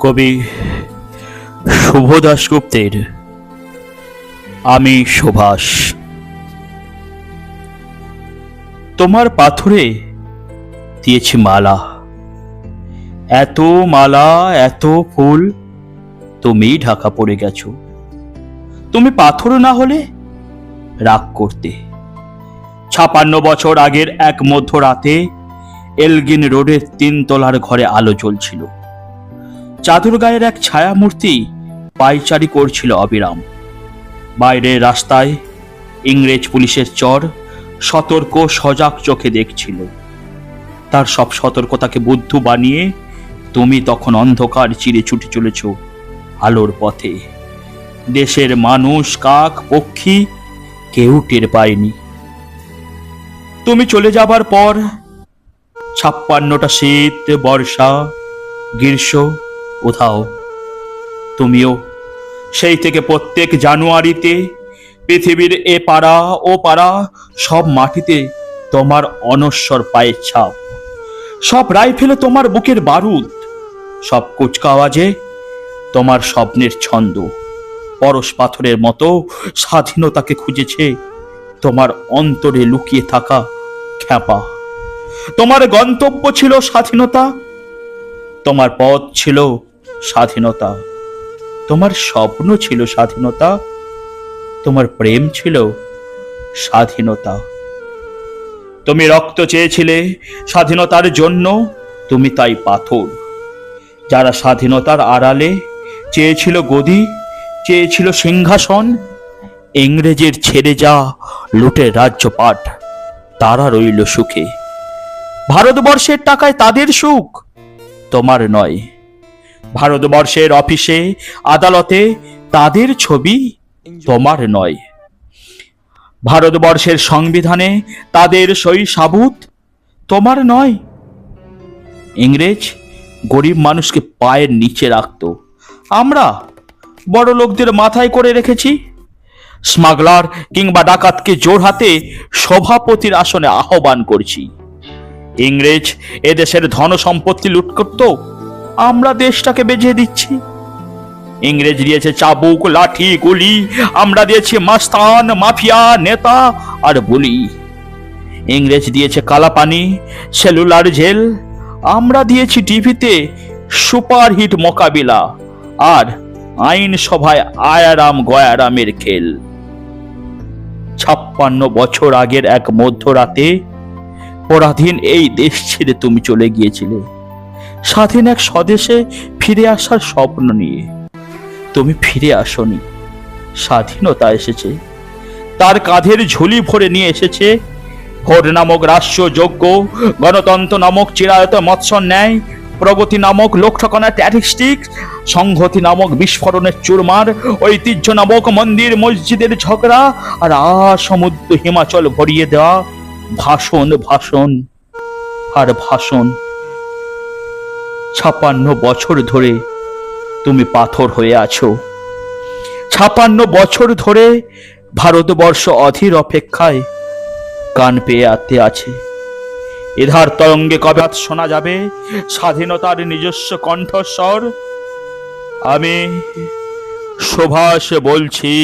কবি শুভ দাশগুপ্তের আমি সুভাষ। তোমার পাথরে দিয়েছি মালা, এত মালা এত ফুল, তুমি ঢাকা পড়ে গেছো। তুমি পাথর না হলে রাগ করতে। ৫৬ বছর আগের এক মধ্যরাতে এলগিন রোডের ৩ তলার ঘরে আলো জ্বলছিল। চাদর গায়ের এক ছায়ামূর্তি পায়চারি করছিল অবিরাম। বাইরের রাস্তায় ইংরেজ পুলিশের চর সতর্ক সজাগ চোখে দেখছিল। তার সব সতর্কতাকে বুদ্ধু বানিয়ে তুমি তখন অন্ধকার চিরে ছুটে চলেছ আলোর পথে। দেশের মানুষ, কাক, পক্ষী কেউ টের পায়নি। তুমি চলে যাবার পর ৫৬টা শীত, বর্ষা, গ্রীষ্ম উধাও। তুমিও সেই থেকে প্রত্যেক জানুয়ারিতে পৃথিবীর এ পাড়া ও পাড়া সব মাটিতে তোমার অনশ্বর পায়ের ছাপ, সব রাইফেলে তোমার বুকের বারুদ, সব কুচকাওয়াজে তোমার স্বপ্নের ছন্দ। পরশ পাথরের মতো স্বাধীনতাকে খুঁজেছে তোমার অন্তরে লুকিয়ে থাকা খ্যাপা। তোমার গন্তব্য ছিল স্বাধীনতা, তোমার পথ ছিল স্বাধীনতা, তোমার স্বপ্ন ছিল স্বাধীনতা, তোমার প্রেম ছিল স্বাধীনতা। তুমি রক্ত চেয়েছিলে স্বাধীনতার জন্য, তুমি তাই পাথর। যারা স্বাধীনতার আড়ালে চেয়েছিল গদি, চেয়েছিল সিংহাসন, ইংরেজের ছেড়ে যা লুটের রাজ্যপাট, তারা রইল সুখে। ভারতবর্ষের টাকায় তাদের সুখ, তোমার নয়। ভারতবর্ষের অফিসে আদালতে তাদের ছবি, তোমার নয়। ভারতবর্ষের সংবিধানে তাদের সই সাবুত, তোমার নয়। ইংরেজ গরিব মানুষকে পায়ের নিচে রাখত, আমরা বড় লোকদের মাথায় করে রেখেছি। স্মাগলার কিংবা ডাকাতকে জোর হাতে সভাপতির আসনে আহ্বান করছি। ইংরেজ এদেশের ধন সম্পত্তি লুট করত, আমরা দেশটাকে বেজে দিচ্ছি। ইংরেজ দিয়েছে চাবুক, লাঠি, গুলি, আমরা দিয়েছি মাস্তান, মাফিয়া, নেতা আর বুলি। ইংরেজ দিয়েছে কালাপানি, সেলুলার জেল, আমরা দিয়েছি টিভিতে সুপারহিট মোকাবিলা আর আইন সভায় আয়ারাম গয়ারামের খেল। ৫৬ বছর আগের এক মধ্যরাতে পরাধীন এই দেশ ছেড়ে তুমি চলে গিয়েছিলে স্বাধীন এক স্বদেশে ফিরে আসার স্বপ্ন নিয়ে। তুমি ফিরে আসনি, স্বাধীনতা এসেছে, তার কাঁধের ঝুলি ভরে নিয়ে এসেছে। ভোট নামক রাষ্ট্রযোগ্য, গণতন্ত্র নামক চিরায়ত মৎস্য ন্যায়, প্রগতি নামক লোক ঠকানা স্ট্যাটিস্টিক্স, সংহতি নামক বিস্ফোরণের চুরমার, ঐতিহ্য নামক মন্দির মসজিদের ঝগড়া, আর সমুদ্র হিমাচল ভরিয়ে দেওয়া ভাষণ, ভাষণ আর ভাষণ। ৫৬ বছর ধরে তুমি পাথর হয়ে আছো। ৫৬ বছর ধরে ভারতবর্ষ অধীর অপেক্ষায় কান পেয়ে আতে আছে। এধার তরঙ্গে কবে শোনা যাবে স্বাধীনতার নিজস্ব কণ্ঠস্বর। আমি সুভাষ বলছি।